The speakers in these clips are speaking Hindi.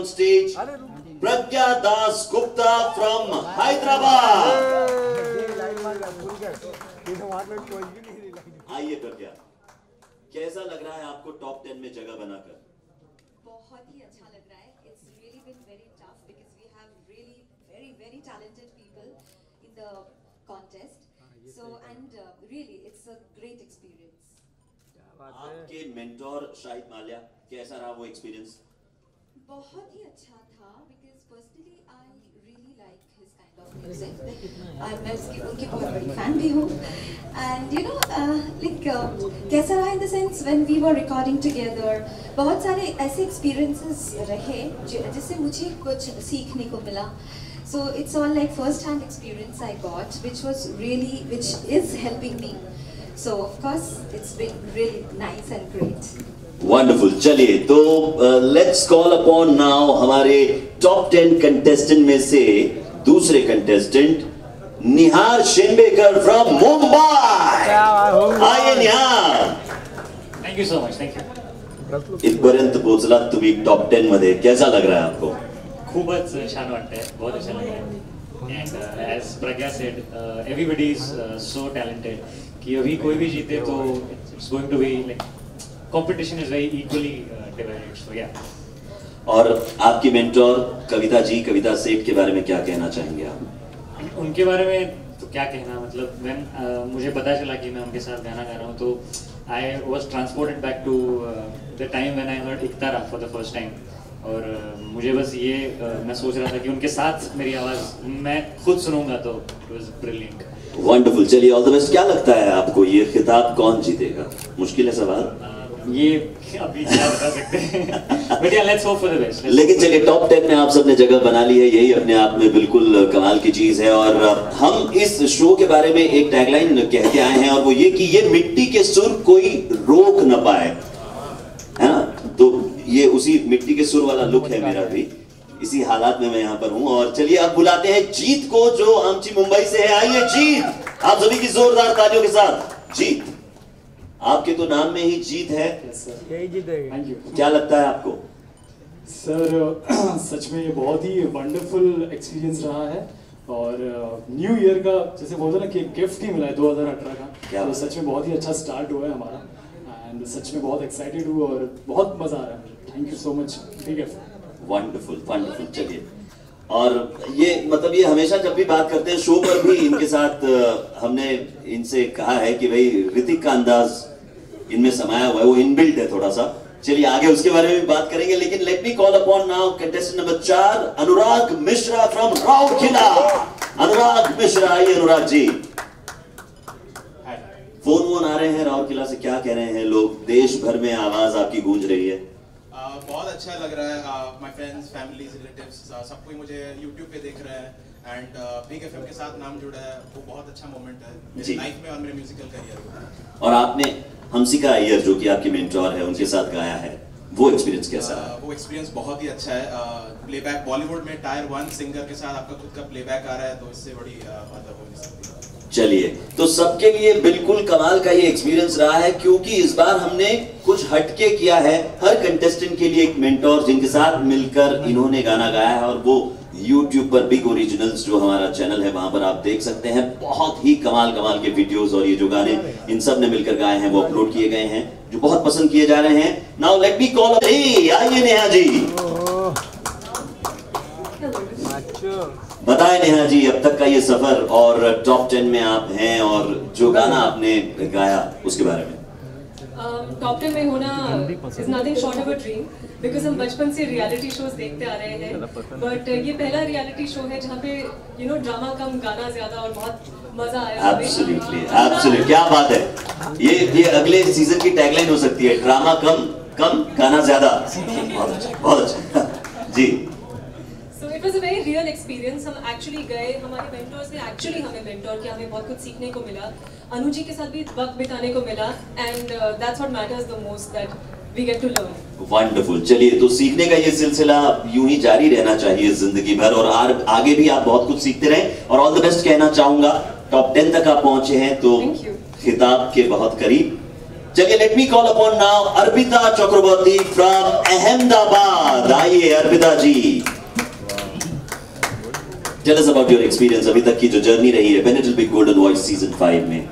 on stage Pragya Das Gupta from Hyderabad. आइए प्रज्ञा, कैसा लग रहा है आपको टॉप 10 में जगह बनाकर? बहुत ही अच्छा लग रहा है. It's really been very tough because we have really very talented people in the contest. So and really it's a great experience. आपके मेंटोर शाहिद माल्या, कैसा रहा वो एक्सपीरियंस? बहुत ही अच्छा था because personally I really like his kind of music. मैं उनकी बहुत बड़ी fan भी हूँ. And you know like कैसा रहा in the sense when we were recording together, बहुत सारे ऐसे experiences रहे जिससे मुझे कुछ सीखने को मिला. So it's all like first hand experience I got, which is helping me. So of course it's been really nice and great. Wonderful. चलिए तो let's call upon now हमारे top 10 contestant में से दूसरे contestant निहार शेंबेकर from Mumbai. आइए निहार. Thank you so much. Thank you. इथपर्यंत पोहोचला तुम्ही टॉप 10 मध्ये, कैसा लग रहा है आपको? खूपच छान वाटतंय, बहुत अच्छा लग रहा है. And as Pragya said, everybody is so talented कि अभी कोई भी जीते तो it's going to be like competition is very equally divided. So yeah. और आपकी मेंटोर कविता जी, कविता सेठ के बारे में क्या कहना चाहेंगे आप? उनके बारे में तो क्या कहना, मतलब when मुझे पता चला कि मैं उनके साथ गाना गा रहा हूँ तो I was transported back to the time when I heard ektara for the first time. और मुझे बस ये मैं सोच रहा था कि उनके साथ मेरी आवाज़ मैं खुद सुनूंगा तो it was brilliant. Wonderful. चलिए ऑल द बेस्ट. क्या लगता है आपको ये खिताब कौन जीतेगा? मुश्किल है सवाल. ये अभी क्या बता सकते हैं, but yeah, let's hope for the best. लेकिन चलिए टॉप 10 में आप सबने जगह बना ली है, यही अपने आप में बिल्कुल कमाल की चीज है. और हम इस शो के बारे में एक टैगलाइन कह के आए हैं और वो ये कि ये मिट्टी के सुर कोई रोक न पाए, है ना? तो ये उसी मिट्टी के सुर वाला लुक है मेरा भी, इसी हालात में मैं यहाँ पर हूँ. और चलिए अब बुलाते हैं जीत को जो आमची मुंबई से है. आइए जीत, आप सभी की जोरदार तालियों के साथ. जीत, आपके तो नाम में ही जीत है. यही जीतेगा. क्या लगता है आपको? सर सच में ये बहुत ही वंडरफुल एक्सपीरियंस रहा है और न्यू ईयर का जैसे बोलते हैं ना कि गिफ्ट ही मिला है 2018 का. तो सच में बहुत ही अच्छा स्टार्ट हुआ है हमारा एंड सच में बहुत एक्साइटेड हूँ और बहुत मजा आ रहा है. Thank you so much. Big gift. Wonderful wonderful. चलिए, और ये मतलब ये हमेशा जब भी बात करते हैं शो पर भी इनके साथ हमने इनसे कहा है कि भाई ऋतिक का अंदाज इनमें समाया हुआ है, वो इनबिल्ट है थोड़ा सा. चलिए आगे उसके बारे में भी बात करेंगे, लेकिन let me call upon now contestant number 4 Anurag Mishra from Rourkela. Anurag Mishra, आइए अनुराग जी. फोन आ रहे हैं राउरकेला से, क्या कह रहे हैं लोग? देश भर में आवाज आपकी गूंज रही है. बहुत अच्छा लग रहा है. माय फ्रेंड्स, फैमिलीज, रिलेटिव्स सब कोई मुझे YouTube पे देख रहा है एंड बिग एफएम के साथ नाम जुड़ा है. वो बहुत अच्छा मोमेंट है मेरी लाइफ में और मेरे म्यूजिकल करियर में. और आपने हमसिका अय्यर जो कि आपकी मेंटोर है उनके साथ गाया है, वो एक्सपीरियंस कैसा है? वो एक्सपीरियंस बहुत ही अच्छा है. प्लेबैक बॉलीवुड में टायर 1 सिंगर के साथ आपका खुद का प्लेबैक आ रहा है तो इससे बड़ी बात हो नहीं सकती. चलिए, तो सबके लिए बिल्कुल कमाल का ये एक्सपीरियंस रहा है क्योंकि इस बार हमने कुछ हटके किया है. हर कंटेस्टेंट के लिए एक मेंटोर जिनके साथ मिलकर इन्होंने गाना गाया है और वो YouTube पर बिग ओरिजिनल्स जो हमारा चैनल है वहां पर आप देख सकते हैं. बहुत ही कमाल के वीडियोस और ये जो गाने इन सब ने मिलकर गाए हैं वो अपलोड किए गए हैं जो बहुत पसंद किए जा रहे हैं. Now let me call. आइए नेहा जी. बताएं नेहा जी, अब तक का ये सफर और टॉप 10 में आप हैं और जो गाना आपने गाया उसके बारे में. टॉप 10 में होना is nothing short of a dream because हम बचपन से रियलिटी शोज देखते आ रहे हैं. बट ये पहला रियलिटी शो है जहाँ पे यू नो ड्रामा कम गाना ज्यादा और बहुत मजा आया. एब्सोल्युटली एब्सोल्युटली, क्या बात है. ये अगले सीजन की टैगलाइन हो सकती है, ड्रामा कम गाना ज्यादा. बहुत अच्छा जी. It was a very real experience. हम एक्चुअली गए, हमारे मेंटर्स ने एक्चुअली हमें मेंटर किया, हमें बहुत कुछ सीखने को मिला. अनु जी के साथ भी वक्त बिताने को मिला and that's what matters the most, that we get to learn. Wonderful. चलिए, तो सीखने का ये सिलसिला यूं ही जारी रहना चाहिए जिंदगी भर और आगे भी आप बहुत कुछ सीखते रहें और ऑल द बेस्ट कहना चाहूंगा. टॉप 10 तक आप पहुंचे हैं तो खिताब के बहुत करीब. चलिए let me call upon now Arpita Chakraborty from Ahmedabad. आइए Arpita ji, tell us about your experience, अभी तक की जो जर्नी रही है Benadryl Big Golden Voice season 5 में।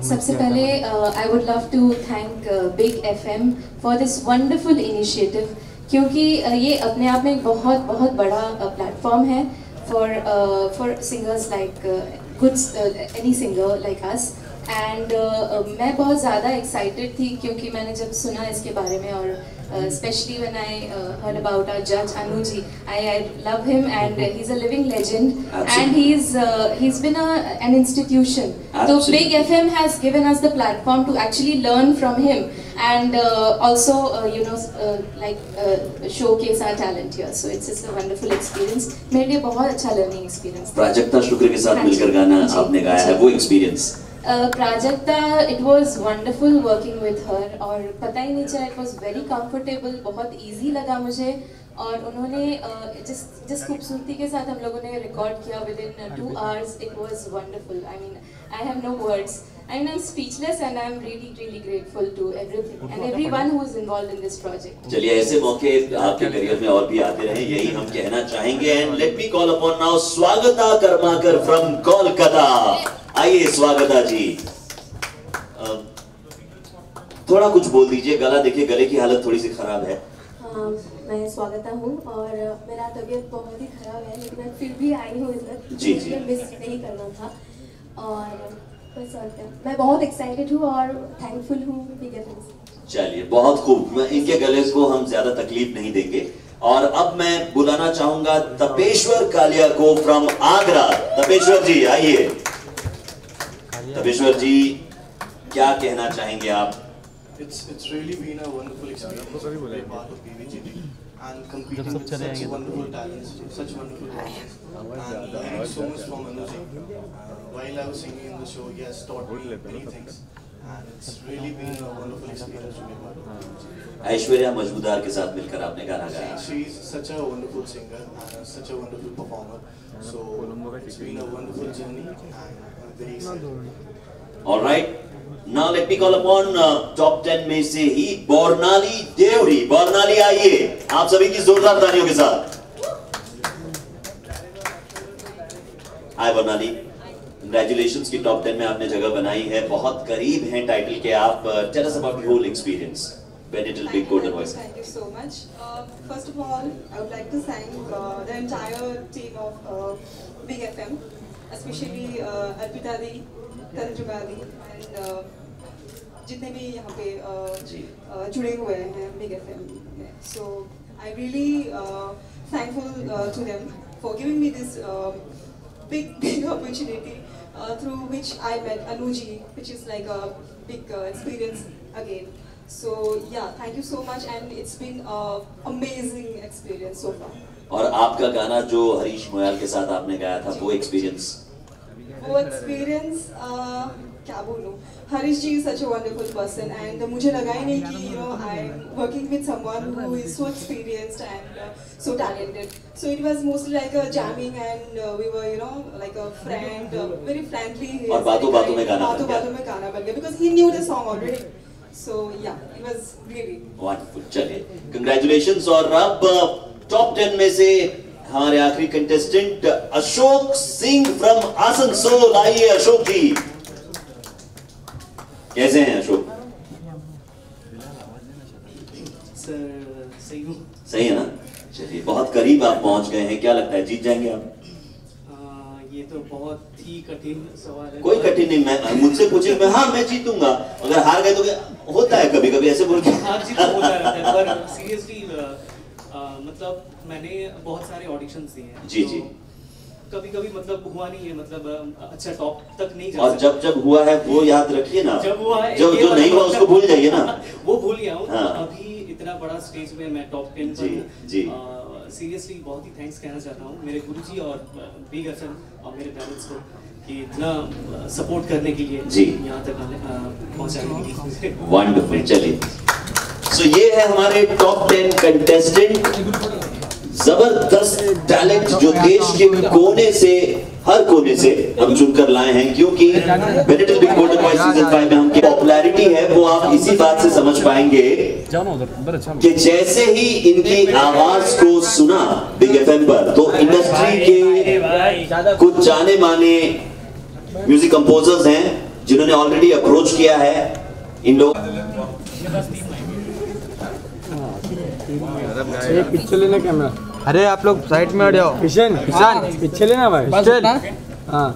सबसे पहले I would love to thank Big FM for this wonderful initiative, क्योंकि ये अपने आप में एक बहुत बहुत बड़ा प्लेटफॉर्म है for singers like good any singer like us. And मैं बहुत ज़्यादा एक्साइटेड थी क्योंकि मैंने जब सुना इसके बारे में, और specially when I heard about our जज Anu ji, I love him and he is a living legend and he is been an institution. तो Big FM has given us the platform to actually learn from him and also you know showcase our talent here, so it's a wonderful experience. मेरे लिए बहुत अच्छा learning experience। प्राजक्ता शुक्र के साथ मिलकर गाना आपने गाया है, वो experience? Prajakta, it was wonderful working with her, और पता ही नहीं चला, it was very comfortable, बहुत easy लगा मुझे। और उन्होंने जिस खूबसूरती के साथ हम लोगों ने रिकॉर्ड किया within 2 hours, it was wonderful. I mean, I have no words. I mean, I'm speechless and I'm really, really grateful to everything and everyone who is involved in this project. चलिए ऐसे मौके आपके करियर में और भी आते रहे, यही हम कहना चाहेंगे। And let me call upon now Swagata Karmakar from Kolkata. आइए स्वागता जी, थोड़ा कुछ बोल दीजिए, गला देखिए, गले की हालत थोड़ी सी खराब है। मैं स्वागता हूँ और मेरा तबीयत बहुत ही खराब है, लेकिन मैं फिर भी आई हूँ इधर। जी। मिस नहीं करना था और बस और क्या, मैं बहुत एक्साइटेड हूँ और थैंकफुल हूँ बिग एफएम से। चलिए बहुत खूब, इनके गले को हम ज्यादा तकलीफ नहीं देंगे। और अब मैं बुलाना चाहूंगा तपेश्वर कालिया को फ्रॉम आगरा। तपेश्वर जी आइए। तपेश्वर जी क्या कहना चाहेंगे आप? It's really been a wonderful experience to be part of BBGD and competing with such wonderful talents, such wonderful talents, and learning so much from Anuji. While I was singing in the show, he has taught me many things, and it's really been a wonderful experience to be part of. Aishwarya Majumdar के साथ मिलकर आपने गाना गाया। She is such a wonderful singer and such a wonderful performer. So it's been a wonderful journey, and I'm very excited. All right. Now let me call upon top 10 में से ही बॉर्नाली देवरी। बॉर्नाली आइए आप सभी की जोरदार तालियों के साथ। हाय बॉर्नाली, कंग्रेचुलेशंस की टॉप 10 में आपने जगह बनाई है, बहुत करीब हैं टाइटल के आप। Tell us about your whole experience Benadryl Big Golden Voice. Thank you so much. First of all, I would like to thank the entire team of Big FM, especially Arpita di, Tanjuma di, and जितने भी यहाँ पे जुड़े हुए हैं बिग एफएम में। So I really thankful to them for giving me this big opportunity through which I met Anuji, which is like a big experience again. So yeah, thank you so much, and it's been amazing experience so far. और आपका गाना जो हरीश मोयाल के साथ आपने गाया था, वो एक्सपीरियंस क्या बोलूं, हरीश जी is such a wonderful person, and मुझे लगा ही नहीं कि I'm working with someone who is so experienced and so talented. So it was mostly like a jamming, and we were like a friend, very friendly. और बातों बातों में गाना बन गया because he knew the song already. So yeah, it was really wonderful. चलिए congratulations। और अब टॉप 10 में से हमारे आखिरी कंटेस्टेंट अशोक सिंह फ्रॉम आसनसोल। आइए अशोक जी, कैसे हैं अशोक? सही है ना? चलिए बहुत करीब आप पहुंच गए हैं, क्या लगता है जीत जाएंगे आप? ये तो बहुत ही कठिन सवाल है। कोई कठिन नहीं, मैं मुझसे पूछे मैं जीतूंगा, अगर हार गए तो होता है कभी कभी ऐसे बोल के। हार जीत होता रहता है, पर सीरियसली मतलब मैंने बहुत सारे ऑडिशंस दिए हैं। जी जी। कभी कभी मतलब हुआ नहीं है, मतलब अच्छा टॉप तक नहीं जा और जब हुआ है वो याद रखिए ना, जब हुआ है जो नहीं हुआ उसको भूल जाइए ना। वो भूल गया हूँ। हाँ। अभी इतना बड़ा स्टेज में मैं टॉप 10 पर हूँ। सीरियसली बहुत ही थैंक्स कहना चाहता हूँ मेरे गुरुजी और बिग एफएम और मेरे पेरेंट्स को कि इतना सपोर्ट करने के लिए जी यहाँ तक पहुँचाने के लिए। वंडरफुल। चलिए सो ये है हमारे टॉप 10 कंटेस्टेंट, जबरदस्त टैलेंट जो देश के कोने से, हर कोने से हम चुनकर लाए हैं, क्योंकि बेनेटल बिग गोल्डन वॉइस सीजन 5 में हम पॉपुलैरिटी है वो आप इसी बात से समझ पाएंगे कि जैसे ही इनकी आवाज को सुना बिग एफएम पर तो इंडस्ट्री के कुछ जाने माने म्यूजिक कंपोजर्स हैं जिन्होंने ऑलरेडी अप्रोच किया है इन लोग। पीछे लेना कैमरा। अरे आप लोग साइड में हट जाओ। किशन पीछे लेना भाई। हाँ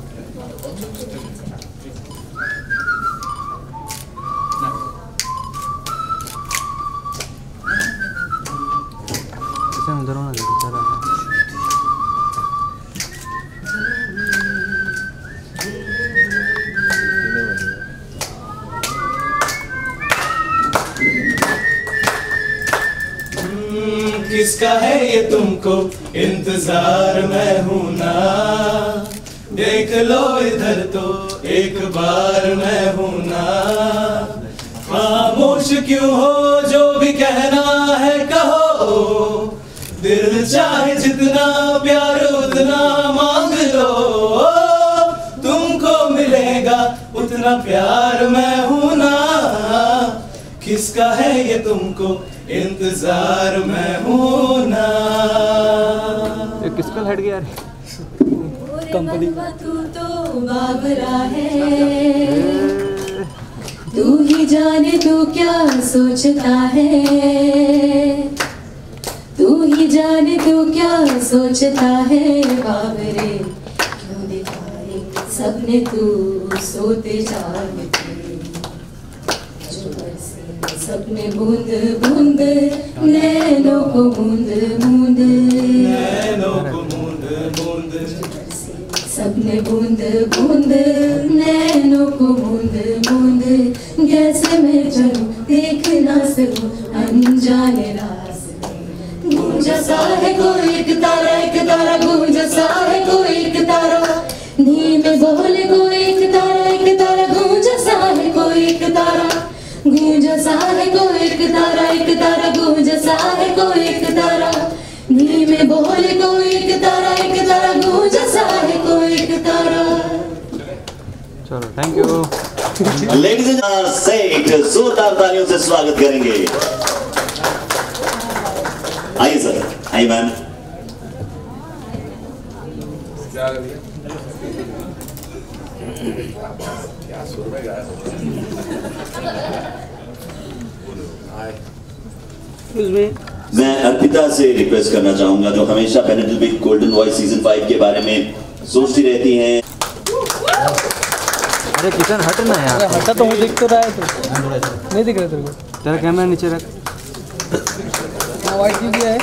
उधर होना चाहिए। किसका है ये तुमको इंतजार मैं हूं ना, देख लो इधर तो एक बार मैं हूं ना। खामोश क्यों हो जो भी कहना है कहो, दिल चाहे जितना प्यार उतना मांग लो, तुमको मिलेगा उतना प्यार मैं हूं ना। किसका है ये तुमको इंतजार मैं हूं ना। ये किसका हट गया रे? कंपनी तू तो बाबरा है, तू ही जाने तू क्या सोचता है, तू ही जाने तू क्या सोचता है। बाबरे क्यों दिखाए सपने तू सोते जागते, सपने बूंद बूंद नैनों को मूंद मूंद, नैनों को मूंद मूंद, सपने बूंद बूंद नैनों को मूंद मूंद। कैसे मैं चलूं देख ना सकूं अनजाने रास्ते, गूंजा सा है कोई एक तारा गूंजा सा है कोई एक तारा, धीमे बोले कोई एक तारा गूंजा सा है कोई एक तारा, गूंजा सा है कोई एक तारा गूंजा सा है कोई एक तारा, धीमे बोले कोई एक तारा गूंजा सा है कोई एक तारा। चलो थैंक यू। लेडीज एंड सेठ जोरदार तालियों से स्वागत करेंगे। आइए सर, आइए मैम। क्या सुर में गाया मैं अर्पिता से रिक्वेस्ट करना चाहूंगा जो हमेशा पेनिटल बिग गोल्डन वॉइस सीजन 5 के बारे में सोचती रहती हैं। अरे किशन हट ना यार। हटा तो मुझे दिख तो रहा है, तो नहीं दिख रहा तेरे को। तेरा कैमरा नीचे रख। वाइट भी है।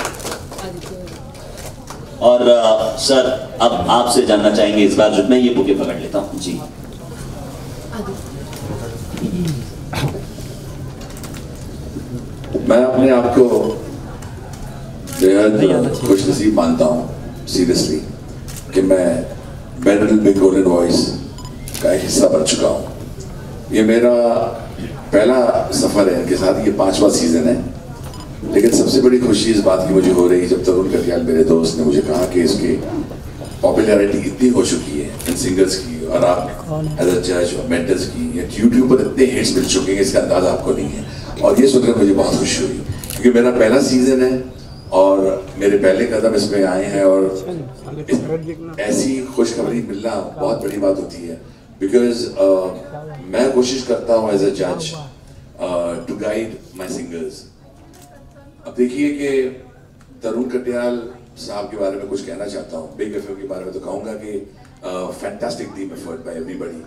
और सर अब आपसे जानना चाहेंगे इस बार जो मैं ये बुके पकड़ लेता हूँ जी। मैं अपने आप को बेहद खुशनसीब मानता हूँ सीरियसली कि मैं पेनिटल बिग गोल्डन वॉइस का एक हिस्सा बन चुका हूँ। ये मेरा पहला सफ़र है इनके साथ, ये 5वां सीज़न है। लेकिन सबसे बड़ी खुशी इस बात की मुझे हो रही है जब तरुण कटियाल मेरे दोस्त ने मुझे कहा कि इसकी पॉपुलैरिटी इतनी हो चुकी है इन सिंगर्स की और आप एज अ जज और मेंटर्स की, या यूट्यूब पर इतने हिट्स मिल चुके हैं इसका अंदाजा आपको नहीं है। और ये सुनकर मुझे बहुत खुशी हुई क्योंकि मेरा पहला सीज़न है और मेरे पहले कदम इसमें आए हैं और ऐसी खुशखबरी मिलना बहुत बड़ी बात होती है। बिकॉज मैं कोशिश करता हूँ एज अ जज टू गाइड माई सिंगर्स। अब देखिए कि तरुण कटियाल साहब के बारे में कुछ कहना चाहता हूँ, बिग एफएम के बारे में तो कहूँगा कि fantastic team effort by everybody.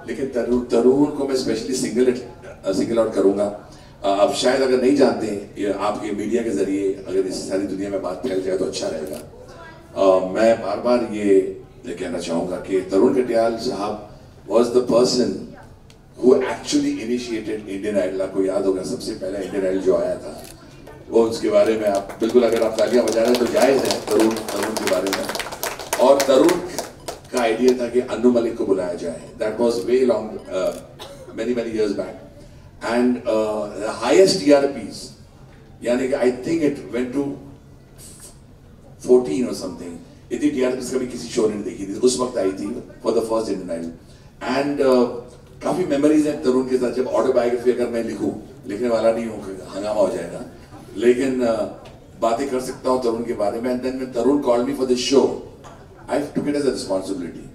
लेकिन तरुण को मैं स्पेशली सिंगल आउट करूँगा। अब शायद अगर नहीं जानते ये आपके मीडिया के जरिए अगर इस सारी दुनिया में बात फैल जाए तो अच्छा रहेगा। मैं बार बार ये कहना चाहूँगा कि तरुण कटियाल साहब was the person who actually initiated Indian Idol. आपको याद होगा सबसे पहला इंडियन आइडल जो आया था वो, उसके बारे में आप बिल्कुल अगर आप तालियां बजा रहे हैं तो जायज़ है तरुण के बारे में। और तरुण का आइडिया था कि अन्नू मलिक को बुलाया जाए। That was way long many years back and highest TRPs यानी कि I think it went to 14 और समथिंग। इतनी TRPs कभी किसी शो ने देखी थी, उस वक्त आई थी for the first Indian Idol. And काफी मेमोरीज हैं तरुण के साथ। जब ऑटोबायोग्राफी अगर मैं लिखूं, लिखने वाला नहीं हूँ, हंगामा हो जाएगा, लेकिन बातें कर सकता हूँ तरुण के बारे में। And then Tarun called me for this show, I took it as a responsibility.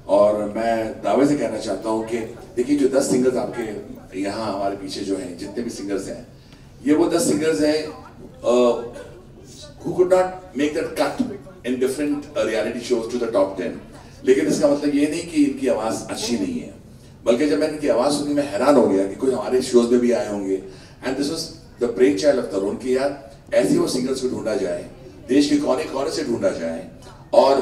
और मैं दावे से कहना चाहता हूँ कि देखिए जो 10 सिंगर्स आपके यहाँ हमारे पीछे जो हैं, जितने भी सिंगर्स हैं, ये वो 10 सिंगर्स हैं who could not make that cut in different reality shows to the top 10। लेकिन इसका मतलब ये नहीं कि इनकी आवाज अच्छी नहीं है, बल्कि जब मैंने इनकी आवाज सुनी मैं हैरान हो गया कि कुछ हमारे शोज में भी आए होंगे। And this was the brainchild of Tarun कि यार ऐसे वो सिंगर्स को ढूंढा जाए, देश के कोने कोने से ढूंढा जाए। और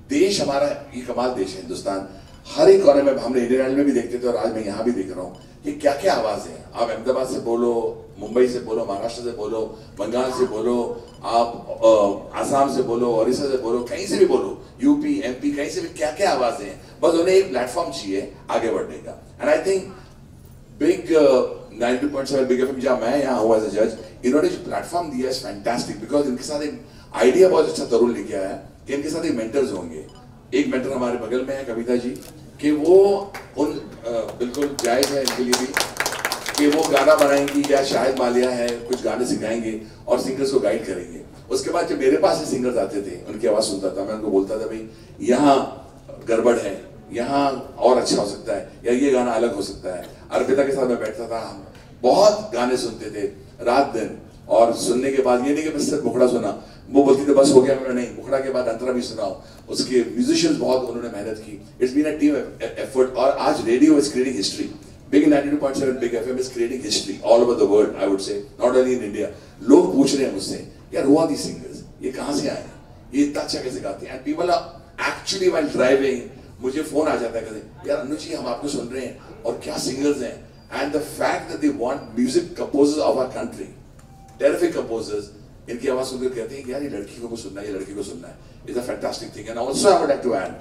देश हमारा ये कमाल देश है हिंदुस्तान, हर एक कोने में, हम इंडियन आइडल में भी देखते थे और आज मैं यहाँ भी देख रहा हूँ कि क्या क्या आवाज है। आप अहमदाबाद से बोलो, मुंबई से बोलो, महाराष्ट्र से बोलो, बंगाल से बोलो, आप आसाम से बोलो, ओडिशा से बोलो, कहीं से भी बोलो, यूपी एमपी कहीं से भी, क्या क्या आवाजें हैं। बस उन्हें एक प्लेटफॉर्म चाहिए आगे बढ़ने का। And I think big 92.7 big FM जहाँ मैं यहाँ हूँ एज अ जज, इन्होंने जो प्लेटफॉर्म दिया है फैंटास्टिक। बिकॉज इनके साथ एक आइडिया बहुत अच्छा तरुण लेके आया है कि इनके साथ एक मेंटर्स होंगे। एक मेंटर हमारे बगल में है कविता जी, कि वो उन बिल्कुल जायज है इनके लिए भी कि वो गाना बनाएंगी या शायद मालिया है कुछ गाने सिखाएंगे और सिंगर्स को गाइड करेंगे। उसके बाद जब मेरे पास सिंगर्स आते थे, उनकी आवाज सुनता था, मैं उनको बोलता था भाई यहाँ गड़बड़ है, यहाँ और अच्छा हो सकता है, या ये गाना अलग हो सकता है। अर्पिता के साथ मैं बैठता था, हम बहुत गाने सुनते थे रात दिन। और सुनने के बाद ये नहीं कि मैं सिर्फ मुखड़ा सुना, वो बोलती थी बस हो गया, मैं नहीं, मुखड़ा के बाद अंतरा भी सुनाओ। उसके म्यूजिशियंस बहुत उन्होंने मेहनत की। It's been a team effort. और आज radio is creating history. Big 92.7 Big FM is creating history all over the world, I would say, not only in India. लोग पूछ रहे हैं मुझसे, यार who are these singers? ये कहाँ से आए? ये इतना अच्छा कैसे गाते हैं? And people are actually while driving, मुझे फोन आ जाता है कहते, यार अनुज जी हम आपको सुन रहे हैं और क्या सिंगर्स हैं। And the fact that they want music composers of our country, terrific composers, इनकी आवाज सुनकर कहते हैं कि यार ये लड़की को सुनना है, ये लड़की को सुनना है। It's a fantastic thing. And also I would like to add,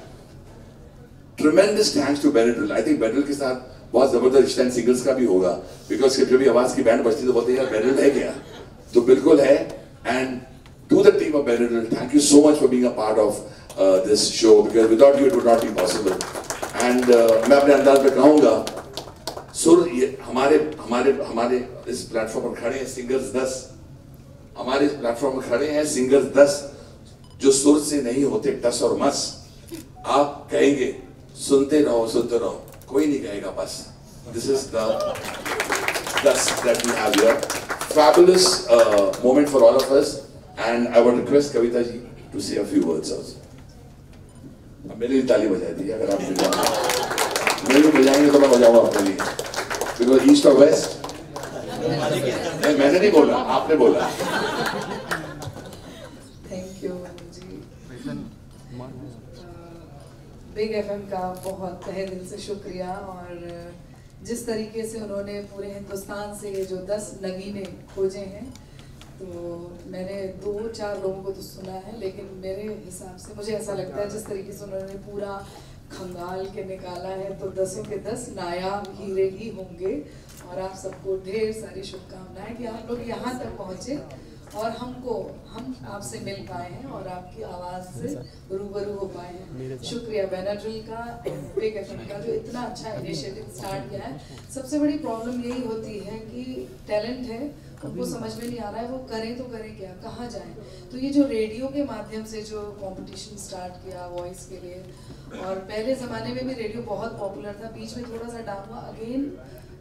tremendous thanks to Benadryl. I think Benadryl के साथ बहुत जबरदस्त रिश्ता सिंगर्स का भी होगा, बिकॉज जब भी आवाज की बैंड बजती तो बोलते हैं यार बेनड्रिल है क्या, तो बिल्कुल है। And to the team of Benadryl, thank you so much for being a part of this show, because without you it would not be possible. And मैं अपने अंदाज में कहूंगा, सुर ये हमारे इस प्लेटफॉर्म पर खड़े हैं सिंगर्स 10, हमारे इस प्लेटफॉर्म पर खड़े हैं सिंगर्स 10 जो सुर से नहीं होते टस और मस। आप कहेंगे सुनते रहो, कोई नहीं कहेगा बस। This is the dust that we have here. Fabulous moment for all of us, and I would request Kavita ji to say a few words also. अब मेरे लिए ताली बजा दी अगर आप मेरे लिए बजाएंगे तो मैं बजाऊंगा आपके लिए, because east or west मैंने नहीं बोला, आपने बोला। Thank you ji. Big FM का बहुत तहे दिल से शुक्रिया। और जिस तरीके से उन्होंने पूरे हिंदुस्तान से ये जो 10 नगीने खोजे हैं, तो मैंने 2-4 लोगों को तो सुना है, लेकिन मेरे हिसाब से मुझे ऐसा लगता है जिस तरीके से उन्होंने पूरा खंगाल के निकाला है, तो 10 के 10 नायाब हीरे ही होंगे। और आप सबको ढेर सारी शुभकामनाएं कि आप लोग यहाँ तक पहुँचे और हम आपसे मिल पाए हैं और आपकी आवाज़ से रूबरू हो पाए हैं। शुक्रिया बेनड्रिल का, बिग एफएम का जो इतना अच्छा इनिशिएटिव स्टार्ट किया है। सबसे बड़ी प्रॉब्लम यही होती है कि टैलेंट है, उनको समझ में नहीं आ रहा है वो करें तो करें क्या, कहाँ जाएं। तो ये जो रेडियो के माध्यम से जो कंपटीशन स्टार्ट किया वॉइस के लिए, और पहले ज़माने में भी रेडियो बहुत पॉपुलर था, बीच में थोड़ा सा डाउन हुआ, अगेन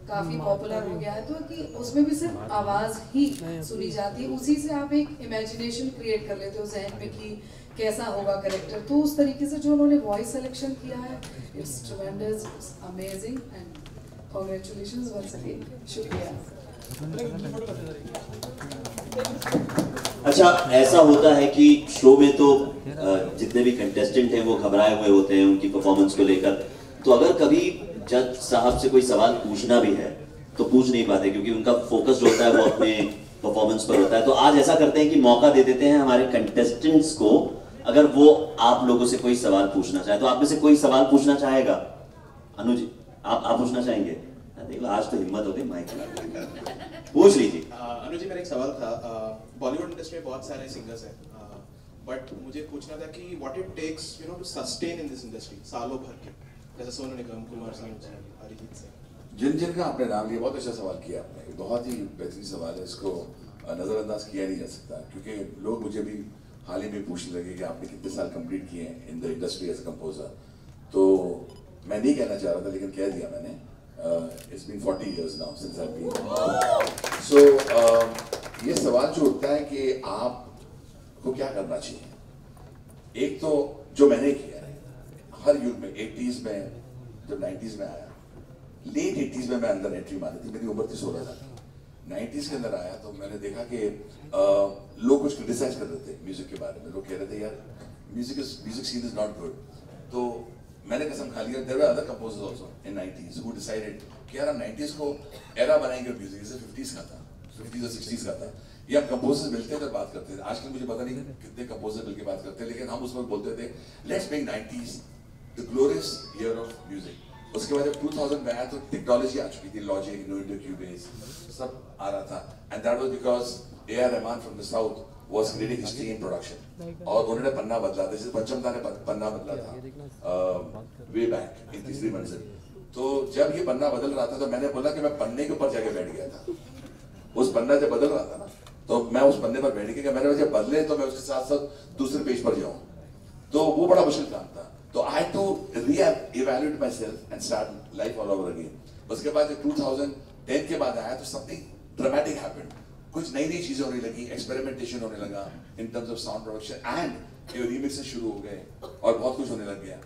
काफ़ी पॉपुलर हो गया है। तो कि उसमें भी सिर्फ आवाज़ ही सुनी जाती है, उसी से आप एक इमेजिनेशन क्रिएट कर लेते हो जहन में कि कैसा होगा कैरेक्टर। तो उस तरीके से जो उन्होंने वॉइस सिलेक्शन किया है, it's tremendous, it's amazing and congratulations once again. शुक्रिया। अच्छा, ऐसा होता है कि शो में तो जितने भी कंटेस्टेंट हैं वो घबराए हुए होते हैं उनकी परफॉर्मेंस को लेकर, तो अगर कभी जज साहब से कोई सवाल पूछना भी है तो पूछ नहीं पाते क्योंकि उनका फोकस जो होता है वो अपने परफॉर्मेंस पर होता है। तो आज ऐसा करते हैं कि मौका दे देते हैं हमारे कंटेस्टेंट्स को, अगर वो आप लोगों से कोई सवाल पूछना चाहे। तो आप में से कोई सवाल पूछना चाहेगा? अनुज, आप पूछना चाहेंगे? देखो आज तो हिम्मत होती, माइक पूछ लीजिए। अनुज जी, मेरा एक सवाल था। बॉलीवुड इंडस्ट्री में बहुत सारे सिंगर्स हैं, बट मुझे पूछना था कि what it takes to sustain in this industry सालों भर के, जैसे सोनू निगम, कुमार सानू जी, अरिजीत सिंह। जिनका आपने नाम लिया, बहुत अच्छा सवाल किया आपने, बहुत ही बेहतरीन सवाल है, इसको नज़रअंदाज किया नहीं जा सकता, क्योंकि लोग मुझे भी हाल ही में पूछने लगे कि आपने कितने साल कंप्लीट किए हैं in the industry as a composer. तो मैं नहीं कहना चाह रहा था, लेकिन कह दिया मैंने। It's been 40 years now since I've been। So ये सवाल जो उठता है कि आपको क्या करना चाहिए, एक तो जो मैंने किया है हर युग में, 80s में, जब 90s में आया, लेट 80s में मैं अंदर एंट्री मारी थी, मेरी उम्र थी 16 साल। 90s के अंदर आया तो मैंने देखा कि लोग कुछ क्रिटिसाइज कर रहे थे म्यूजिक के बारे में। लोग कह रहे थे यार music scene is not good. तो मैंने कसम खा लिया, there were other composers also in 90s who decided कि यार हम 90s को एरा बनाएंगे म्यूजिक, जैसे 50s का था, 50s और 60s का था। ये हम कंपोजर्स मिलते थे, बात करते थे। आजकल मुझे पता नहीं कितने कंपोजर मिलकर बात करते हैं, लेकिन हम उस वक्त बोलते थे let's make 90s the glorious year of music. उसके बाद जब 2000 में आया तो टेक्नोलॉजी आ चुकी थी, लॉजिक, न्यूटन, क्यूबेस, सब आ रहा था। And that was because A.R. Rahman from the south was creating history in production। और उन्होंने पन्ना बदला था, जैसे पंचमदा ने पन्ना बदला था वे बैक इन तीसरी मंजिल। तो जब ये पन्ना बदल रहा था तो मैंने बोला कि मैं पन्ने के ऊपर जाके बैठ गया था। उस पन्ना जब बदल रहा था ना, तो मैं उस पन्ने पर बैठ गया, मैंने जब बदले तो मैं उसके साथ साथ दूसरे पेज पर जाऊं, तो वो बड़ा मुश्किल काम था। तो I had to re-evaluate myself and start life all over again. उसके बाद जब 2010 के बाद आया तो समथिंग ड्रामेटिक हैपेंड, कुछ नई नई चीजें होने लगी, एक्सपेरिमेंटेशन होने लगा in terms of sound production, and remixes शुरू हो गए और बहुत कुछ होने लग गया।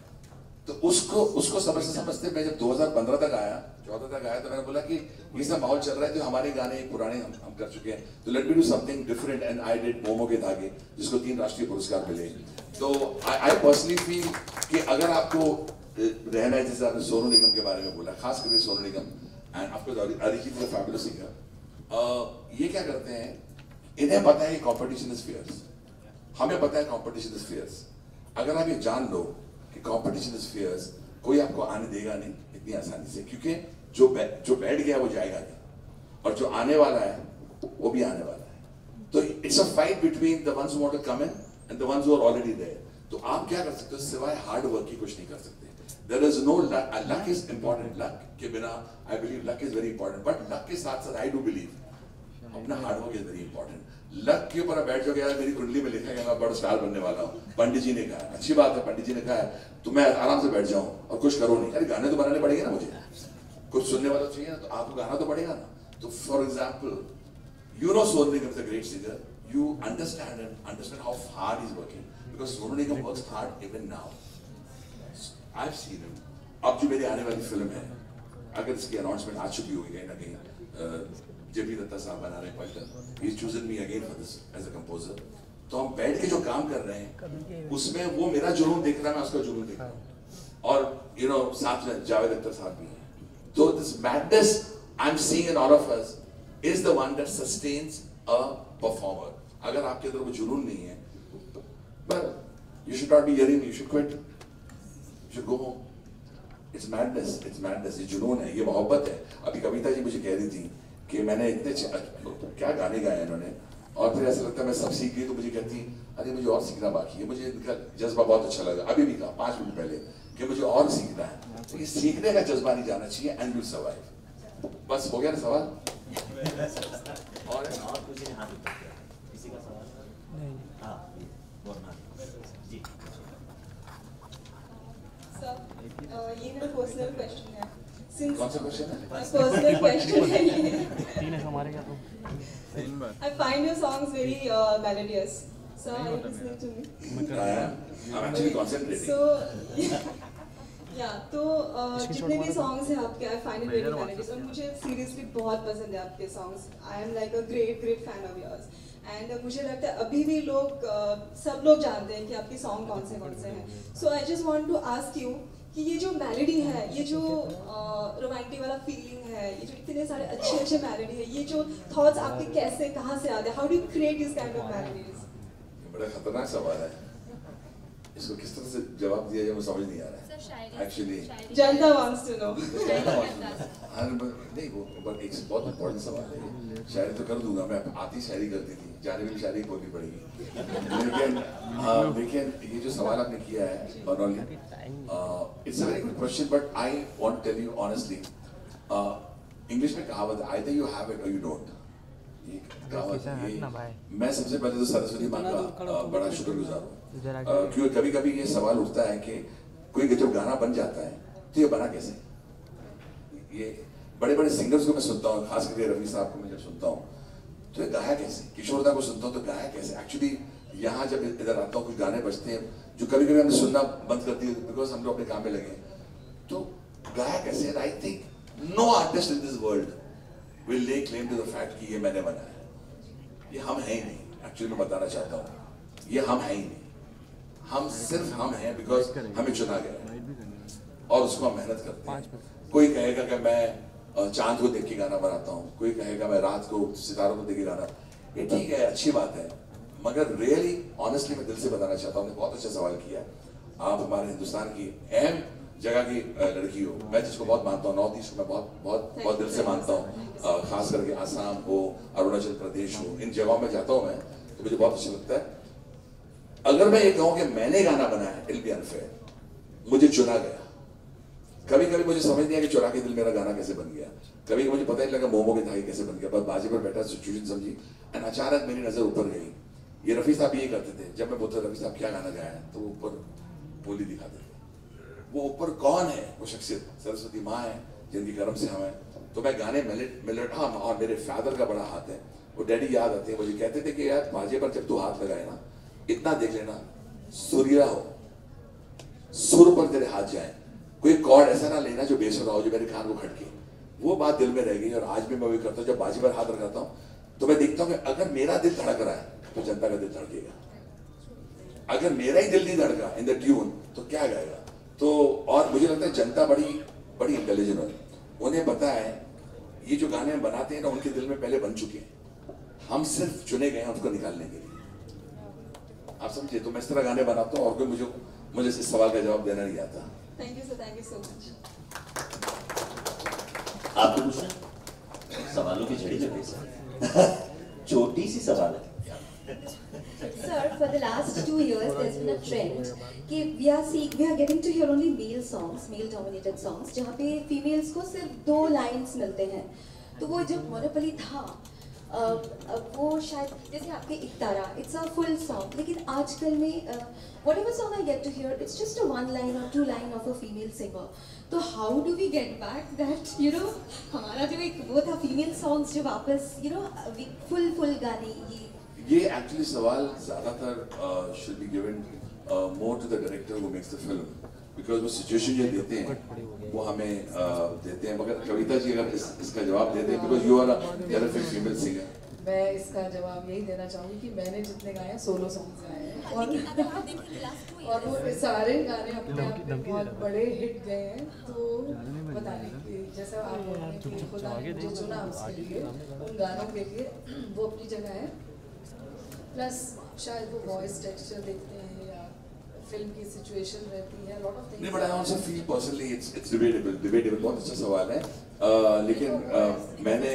तो उसको समझते मैं जब 2015 तक आया, 14 तक आया, तो मैंने बोला कि ये सब माहौल चल रहा है, तो हमारे गाने पुराने हम कर चुके हैं, तो let me do something different. And I did momo के धागे, जिसको 3 राष्ट्रीय पुरस्कार मिले। तो आई पर्सनली फील कि अगर आपको रहना है, जैसे आपने सोनू निगम के बारे में बोला, खास करके Sonu Nigam and of course Arijit is a fabulous singer. ये क्या करते हैं, इन्हें पता है कि कंपटीशन इज फियर्स, हमें पता है कंपटीशन इज फियर्स। अगर आप ये जान लो कि कंपटीशन इज फियर्स, कोई आपको आने देगा नहीं इतनी आसानी से, क्योंकि जो बैठ गया वो जाएगा नहीं, और जो आने वाला है वो भी आने वाला है। तो it's a fight between the ones who want to come in and the ones who are already there. तो आप क्या कर सकते हो, सिवाय हार्ड वर्क की कुछ नहीं कर सकते। There is no luck. Luck is important. Luck के बिना I believe luck is very important. But luck के साथ साथ I do believe अपना hard work is very important. Luck के ऊपर बैठ जाओगे, यार मेरी कुंडली में लिखा है मैं बड़ा स्टार बनने वाला हूँ, पंडित जी ने कहा, अच्छी बात है, पंडित जी ने कहा है, तो मैं आराम से बैठ जाऊँ और कुछ करो नहीं। अरे गाने तो बनाने पड़ेंगे ना, मुझे कुछ सुनने वाला चाहिए ना, तो आपको गाना तो पड़ेगा ना। तो for example, you know Sonu Nigam is a great singer, you understand how hard he's working, because Sonu Nigam works hard even now. I've seen him. अब जो मेरी आने वाली फिल्म है, अगर इसकी अनाउंसमेंट आ चुकी होगी कहीं ना कहीं, जेपी दत्ता साहब बना रहे हैं, he's chosen me again for this as a composer। तो हम बैठ के जो काम कर रहे हैं उसमें वो मेरा जुनून देख रहा है, मैं उसका जुनून देख रहा हूँ, और साथ में जावेद अख्तर साहब भी हैं। तो this madness I'm seeing in all of us is the one that sustains a performer। अगर आपके अंदर वो जुनून नहीं है, well, you should not be hearing me, you should quit, you should go home। It's madness, it's madness। ये जुनून है, ये मोहब्बत है। अभी कविता जी मुझे कह रही थी कि मैंने इतने क्या गाने गाए इन्होंने, और फिर ऐसा लगता है मैं सब सीख गई, तो मुझे कहती अरे मुझे और सीखना बाकी है। मुझे इनका जज्बा बहुत अच्छा लगा, अभी भी कहा 5 मिनट पहले कि मुझे और सीखना है। तो ये सीखने का जज्बा नहीं जाना चाहिए, एंड विल सर्वाइव। बस हो गया ना सवाल? और कुछ नहीं, हाथ किसी का सवाल नहीं? हाँ, बोलना जी। ये मेरा पर्सनल क्वेश्चन है। कौन सा क्वेश्चन है? पर्सनल क्वेश्चन है ये। 3 है हमारे क्या तो? I find your songs very melodious. So are you listening to me? I'm actually concentrating. So yeah, तो जितने भी songs हैं आपके, I find it very melodious, और मुझे seriously बहुत पसंद है आपके songs. I am like a great fan of yours. And मुझे लगता है अभी भी सब लोग जानते हैं कि आपके सॉन्ग कौन से हैं। So I just want to ask you कि ये जो मेलोडी है, ये जो रोमांटिक वाला फीलिंग है, ये जो इतने सारे अच्छे मेलोडी है, ये जो थॉट्स आपके कैसे, कहाँ से आते हैं? How do you create this kind of melodies? बड़ा खतरनाक सवाल है। इसको किस तरह से जवाब दिया जाए, मुझे समझ नहीं आ रहा है actually. Janata wants to know. नहीं वो पर एक बहुत इम्पोर्टेंट सवाल है। शायरी तो कर दूंगा मैं, आती शायरी करती थी, जाने में भी शायरी बोलनी पड़ेगी। लेकिन ये जो सवाल आपने किया है Banauli, it's a very good question, but I want to tell you honestly, English में कहावत है either you have it or you don't. मैं सबसे पहले तो सरस्वती माँ का बड़ा शुक्रगुजार हूँ, क्योंकि कभी कभी ये सवाल उठता है कि कोई जब गाना बन जाता है तो ये बना कैसे। ये बड़े बड़े सिंगर्स को मैं सुनता हूँ, खास करके रफी साहब को मैं जब सुनता हूँ तो ये गाया कैसे, किशोरदा को सुनता हूँ तो गाया कैसे। एक्चुअली यहाँ जब इधर आता हूँ कुछ गाने बजते हैं जो कभी कभी हमने सुनना बंद कर दिया बिकॉज हम लोग अपने काम में लगे, तो गाया कैसे। I think no artist in this world will lay claim to the fact कि ये मैंने बनाया, ये हम हैं ही नहीं। एक्चुअली मैं बताना चाहता हूँ ये हम हैं ही नहीं, हम सिर्फ हम हैं बिकॉज हमें चुना गया और उसको हम मेहनत करते हैं। कोई कहेगा कि मैं चांद को देख के गाना बनाता हूँ, कोई कहेगा मैं रात को सितारों को देख के गाना, ये ठीक है अच्छी बात है, मगर रियली ऑनेस्टली मैं दिल से बताना चाहता हूँ, बहुत अच्छा सवाल किया। आप हमारे हिंदुस्तान की अहम जगह की लड़की हो, मैं जिसको बहुत मानता हूँ, नॉर्थ ईस्ट को मैं बहुत बहुत बहुत दिल से मानता हूँ, खास करके आसाम हो, अरुणाचल प्रदेश हो, इन जगहों में जाता हूँ मैं तो मुझे बहुत अच्छा लगता है। अगर मैं ये कहूँ कि मैंने गाना बनाया इट विल बी अनफेयर, मुझे चुना गया। कभी कभी मुझे समझ नहीं आया कि चुरा के दिल मेरा गाना कैसे बन गया, कभी मुझे पता नहीं लगा मोमो की थाली कैसे बन गया, बस बाजी पर बैठा सिचुएशन समझी एंड अचानक मेरी नजर ऊपर गई। ये रफी साहब ये करते थे, जब मैं बोलता रफी साहब क्या गाना गाया है तो वो ऊपर बोली दिखाते थे। वो ऊपर कौन है, वो शख्सियत सरस्वती माँ है जिनकी कर्म से हम हैं। तो मैं गाने मिलट हाँ, और मेरे फादर का बड़ा हाथ है, वो डैडी याद आते हैं, मुझे कहते थे कि यार बाजे पर जब तू हाथ लगाए ना इतना देख लेना सुरीला हो, सुर पर तेरे हाथ जाए, कोई कॉर्ड ऐसा ना लेना जो बेसुरा हो, जो मेरे कान को खटके। वो बात दिल में रह गई और आज भी मैं वही करता हूँ। जब बाजी पर हाथ लगाता हूँ तो मैं देखता हूँ कि अगर मेरा दिल धड़क रहा है तो जनता का दिल धड़केगा, अगर मेरा ही दिल नहीं धड़का इन द ट्यून तो क्या गाएगा। तो और मुझे लगता है जनता बड़ी बड़ी इंटेलिजेंट है, उन्हें पता है ये जो गाने हम बनाते हैं ना उनके दिल में पहले बन चुके हैं, हम सिर्फ चुने गए हैं उसको निकालने के लिए। आप समझिए, तो मैं इस तरह गाने बनाता हूँ और कोई मुझे इस सवाल का जवाब देना नहीं आता। Thank you so much. आपको पूछना सवालों की झड़ी लग गई सर। छोटी सी सवाल है। Sir, for the last 2 years, there's been a trend कि we are getting to hear only male songs, male-dominated songs, जहाँ पे females को सिर्फ 2 lines मिलते हैं। तो वो जो मोनोपोली था, वो शायद जैसे आपके इकतारा, it's a full song, लेकिन आजकल में whatever song I get to hear, it's just a 1 line or 2 line of a female singer. तो how do we get back that, you know, हमारा जो एक वो था female songs जो वापस, you know, full गाने ये एक्चुअली सवाल ज्यादातर should be given more to the director who makes the film, because वो सिचुएशन जो देते हैं वो हमें देते हैं। मगर कविता जी अगर इसका जवाब देते हैं, because you are a female singer। मैं इसका जवाब यही देना चाहूँगी कि मैंने जितने गाए सोलो सॉन्ग्स गाए हैं और वो सारे गाने अपने आप में बहुत बड़े हिट गए हैं। तो बताने की जैसा आप बोल रहे हैं कि खुदा ने जो चुना उसके लिए, उन गानों के लिए वो अपनी जगह है। प्लस शायद वो वॉइस टेक्सचर देखते हैं या फिल्म की सिचुएशन रहती है, लॉट ऑफ थिंग्स। नहीं, but I also feel personally it's debatable. बहुत अच्छा सवाल है, लेकिन मैंने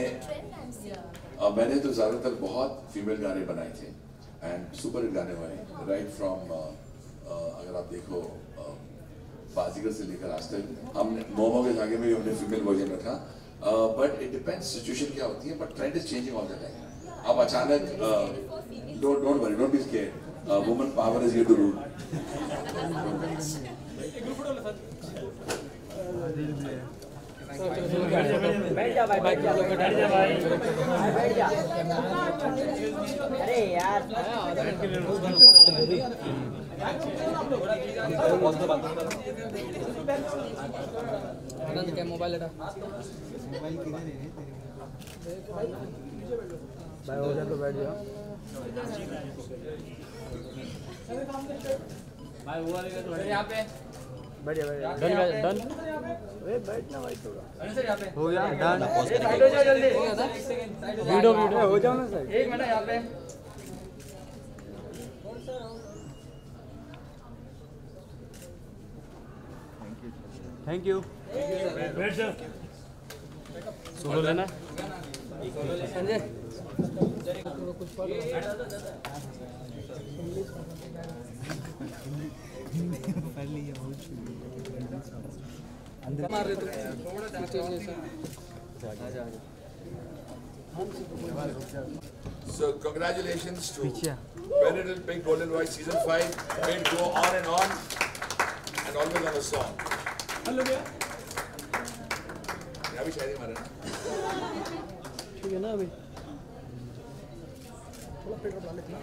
तो ज़्यादातर बहुत फीमेल गाने बनाए थे एंड सुपर हिट गाने हुए, राइट फ्रॉम अगर आप देखो बाजीगर से लेकर आज तक। हमने मोमो के धागे में भी हमने फीमेल वर्जन रखा, बट इट डिपेंड्स सिचुएशन क्या होती है, but trend is changing all the time. अब अचानक don't worry, don't be scared, woman power is here to rule। बैठ जा भाई, बैठ जा भाई, बैठ जा। अरे यार क्या मोबाइल हटा भाई, हो जाए तो बैठ जाओ भाई, वो वाले यहाँ पे बैठ जा, डन डन। अरे बैठना भाई थोड़ा, हो गया डन। साइड हो जाओ जल्दी, वीडियो हो जाओ ना सर, 1 मिनट यहाँ पे। Thank you. सोलो लेना संजय। अंदर मार रहे तो So congratulations to Benedict Big Golden Voice season 5. Made go on and always on a song. Hello भैया। यहाँ भी शायरी मारे ना। ठीक है ना अभी। थोड़ा पेट बढ़ा लेना।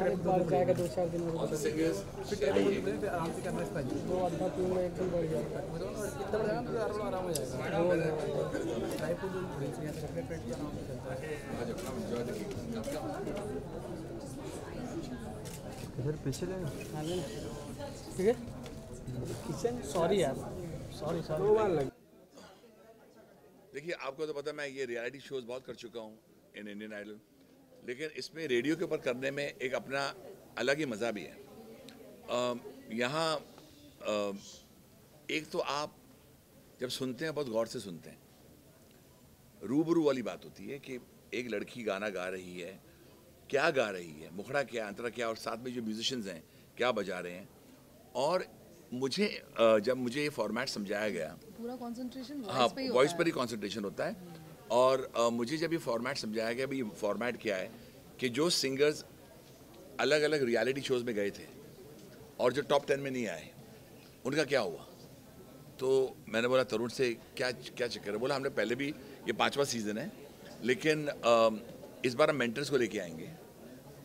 एक बार जाएगा 2-4 दिन और। All the singers. फिर आराम से करना इसका। 2-3 में एकदम बढ़ जाएगा। इतना बढ़ जाएगा ना तो आराम हो जाएगा। ड्राई फ्रूट ड्रिंक्स यहाँ से अपने पेट पे आराम से चलता है। इधर पीछे ले। हाँ ले। ठीक है। किचन सॉरी यार। सॉरी। देखिए आपको तो पता है मैं ये रियलिटी शोज बहुत कर चुका हूँ इन इंडियन आइडल, लेकिन इसमें रेडियो के ऊपर करने में एक अपना अलग ही मज़ा भी है। यहाँ एक तो आप जब सुनते हैं बहुत गौर से सुनते हैं, रूबरू वाली बात होती है कि एक लड़की गाना गा रही है, क्या गा रही है, मुखड़ा क्या, अंतरा क्या, और साथ में जो म्यूजिशियंस हैं क्या बजा रहे हैं। और मुझे जब मुझे ये फॉर्मेट समझाया गया, पूरा कंसंट्रेशन वॉइस पर ही कंसंट्रेशन होता है। और मुझे जब ये फॉर्मेट समझाया गया, भाई ये फॉर्मेट क्या है कि जो सिंगर्स अलग अलग रियलिटी शोज़ में गए थे और जो टॉप 10 में नहीं आए उनका क्या हुआ। तो मैंने बोला तरुण से क्या चक्कर है। बोला हमने पहले भी, ये 5वां सीज़न है, लेकिन इस बार हम मेंटर्स को लेके आएंगे।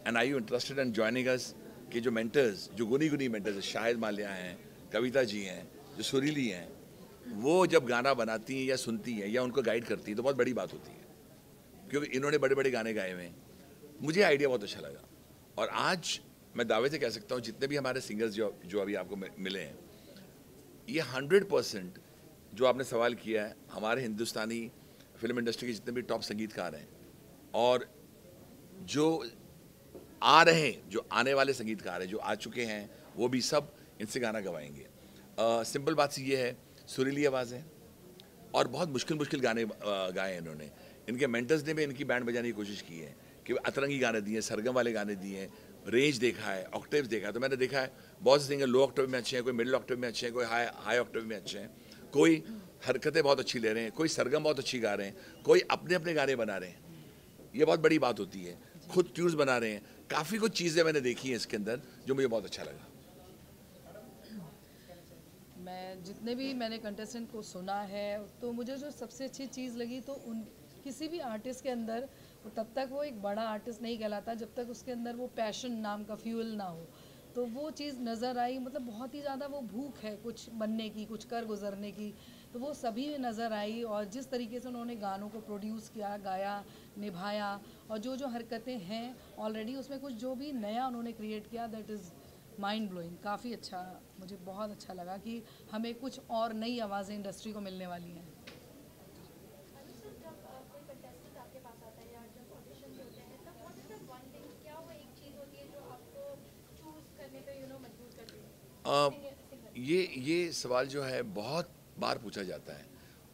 And I you interested in joining us कि जो मेंटर्स, जो गुनी मेंटर्स, शाहिद माल्या हैं, कविता जी हैं, जो सुरीली हैं, वो जब गाना बनाती हैं या सुनती हैं या उनको गाइड करती हैं तो बहुत बड़ी बात होती है, क्योंकि इन्होंने बड़े बड़े गाने गाए हुए हैं। मुझे आइडिया बहुत अच्छा लगा और आज मैं दावे से कह सकता हूँ जितने भी हमारे सिंगर्स जो अभी आपको मिले हैं, ये 100% जो आपने सवाल किया है, हमारे हिंदुस्तानी फिल्म इंडस्ट्री के जितने भी टॉप संगीतकार हैं और जो आ रहे हैं, जो आने वाले संगीतकार हैं, जो आ चुके हैं, वो भी सब इनसे गाना गवाएंगे। सिंपल बात सी ये है, सुरीली आवाज़ है और बहुत मुश्किल गाने गाए हैं इन्होंने। इनके मेंटर्स ने भी इनकी बैंड बजाने की कोशिश की है कि अतरंगी गाने दिए, सरगम वाले गाने दिए, रेंज देखा है, ऑक्टेव्स देखा है। तो मैंने देखा है बहुत से सिंगर लो ऑक्टेव में अच्छे हैं, कोई मिडिल ऑक्टेव में अच्छे हैं, कोई हाई ऑक्टेव में अच्छे हैं, कोई हरकतें बहुत अच्छी ले रहे हैं, कोई सरगम बहुत अच्छी गा रहे हैं, कोई अपने गाने बना रहे हैं। ये बहुत बड़ी बात होती है, खुद ट्यून्स बना रहे हैं। काफ़ी कुछ चीज़ें मैंने देखी हैं इसके अंदर जो मुझे बहुत अच्छा लगा। मैं जितने भी मैंने कंटेस्टेंट को सुना है तो मुझे जो सबसे अच्छी चीज़ लगी तो किसी भी आर्टिस्ट के अंदर तब तक वो एक बड़ा आर्टिस्ट नहीं कहलाता जब तक उसके अंदर वो पैशन नाम का फ्यूल ना हो। तो वो चीज़ नज़र आई, मतलब बहुत ही ज़्यादा वो भूख है कुछ बनने की, कुछ कर गुजरने की, तो वो सभी में नज़र आई। और जिस तरीके से उन्होंने गानों को प्रोड्यूस किया, गाया, निभाया, और जो हरकतें हैं ऑलरेडी उसमें कुछ जो भी नया उन्होंने क्रिएट किया, दैट इज़ माइंड ब्लोइंग। काफ़ी अच्छा, मुझे बहुत अच्छा लगा कि हमें कुछ और नई आवाज़ें इंडस्ट्री को मिलने वाली हैं। ये सवाल जो है बहुत बार पूछा जाता है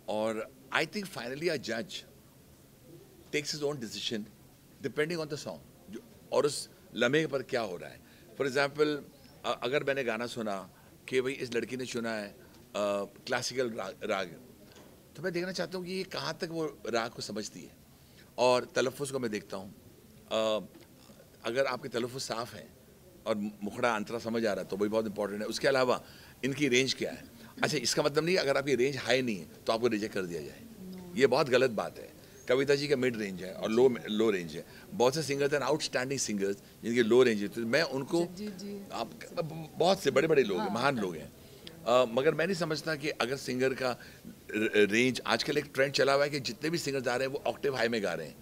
और आई थिंक फाइनली अ जज takes his own decision depending on the song और उस लम्हे पर क्या हो रहा है। फॉर एग्जाम्पल अगर मैंने गाना सुना कि भाई इस लड़की ने चुना है क्लासिकल राग, तो मैं देखना चाहता हूँ कि ये कहाँ तक वो राग को समझती है। और तलफ़ुज़ को मैं देखता हूँ, अगर आपके तलफ़ुज़ साफ़ हैं और मुखड़ा अंतरा समझ आ रहा है तो वही बहुत इंपॉर्टेंट है। उसके अलावा इनकी रेंज क्या है। अच्छा, इसका मतलब नहीं अगर आपकी रेंज हाई नहीं है तो आपको रिजेक्ट कर दिया जाए, ये बहुत गलत बात है। कविता जी का मिड रेंज है और लो रेंज है। बहुत से सिंगर्स हैं आउटस्टैंडिंग सिंगर्स जिनकी लो रेंज है, तो मैं उनको आप बहुत से बड़े लोग हैं, महान लोग हैं, मगर मैं नहीं समझता कि अगर सिंगर का रेंज, आजकल एक ट्रेंड चला हुआ है कि जितने भी सिंगर्स आ रहे हैं वो ऑक्टेव हाई में गा रहे हैं,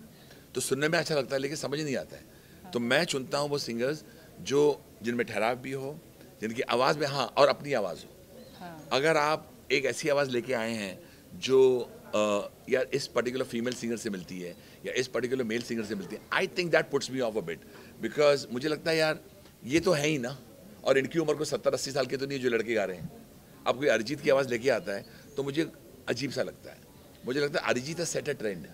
तो सुनने में अच्छा लगता है लेकिन समझ नहीं आता है। तो मैं चुनता हूँ वो सिंगर्स जो जिनमें ठहराव भी हो, जिनकी आवाज़ में हाँ और अपनी आवाज़ हो। अगर आप एक ऐसी आवाज़ लेके आए हैं जो या इस पर्टिकुलर फीमेल सिंगर से मिलती है या इस पर्टिकुलर मेल सिंगर से मिलती है, I think that puts me of a bit, because मुझे लगता है यार ये तो है ही ना, और इनकी उम्र को 70-80 साल के तो नहीं जो लड़के गा रहे हैं। अब कोई अरिजीत की आवाज़ लेके आता है तो मुझे अजीब सा लगता है। मुझे लगता है Arijit has set a trend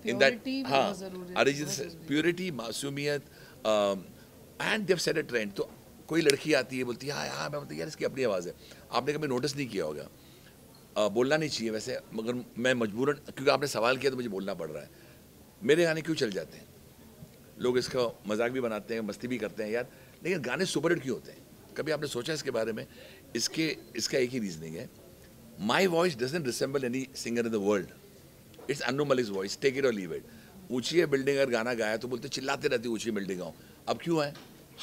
in that. हाँ, अरिजीत प्योरिटी, मासूमियत, and they have set a trend. तो कोई लड़की आती है बोलती है हाँ मैं बोलती यार इसकी अपनी आवाज़ है। आपने कभी नोटिस नहीं किया होगा, बोलना नहीं चाहिए वैसे, मगर मैं मजबूरन, क्योंकि आपने सवाल किया तो मुझे बोलना पड़ रहा है। मेरे गाने क्यों चल जाते हैं? लोग इसका मजाक भी बनाते हैं, मस्ती भी करते हैं यार, लेकिन गाने सुपरहिट क्यों होते हैं? कभी आपने सोचा इसके बारे में? इसका एक ही रीजनिंग है, my voice doesn't resemble any singer in the world, it's Annu Malik's voice, take it or leave it. ऊंची है बिल्डिंग अगर गाना गाया तो बोलते चिल्लाते रहते ऊंची बिल्डिंग गाओ। अब क्यों है?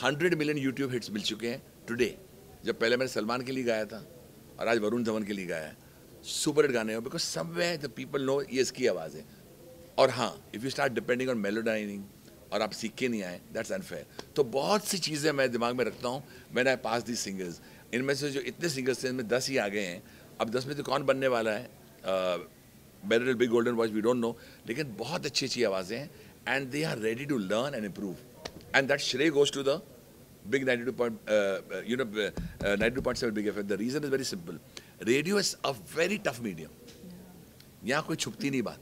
100 मिलियन यूट्यूब हिट्स मिल चुके हैं टुडे। जब पहले मैंने सलमान के लिए गाया था और आज वरुण धवन के लिए गाया है, सुपर हिट गाने हो, because somewhere the people know ये इसकी आवाज़ है। और हाँ, if you start depending on Melodyning और आप सीख के नहीं आए, दैट्स अनफेयर। तो बहुत सी चीज़ें मैं दिमाग में रखता हूँ मैंने पास दी सिंगर्स। इनमें से जो इतने सिंगर्स थे इनमें 10 ही आ गए हैं। अब 10 में तो कौन बनने वाला है? Better Big Golden Voice we don't know, लेकिन बहुत अच्छी अच्छी आवाज़ें हैं and they are ready to learn and improve, and that श्रेय goes to the big 92.7 Big FM. The reason is very simple. Radio is a very tough medium. यहाँ कोई छुपती नहीं बात,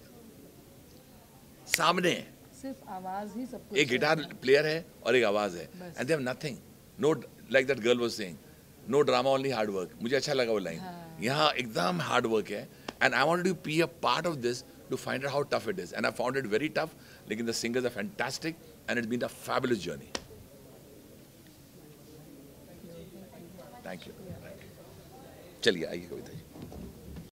सामने है, सिर्फ आवाज ही सब कुछ। एक गिटार प्लेयर है और एक आवाज है, and they have nothing. No, like that girl was saying, no drama, only hard work. मुझे अच्छा लगा वो लाइन। यहाँ एकदम हार्ड वर्क है, and I wanted to be a part of this to find out how tough it is, and I found it very tough. लेकिन the singers are fantastic, and it's been a fabulous journey. Thank you. चलिए आइए कविता जी।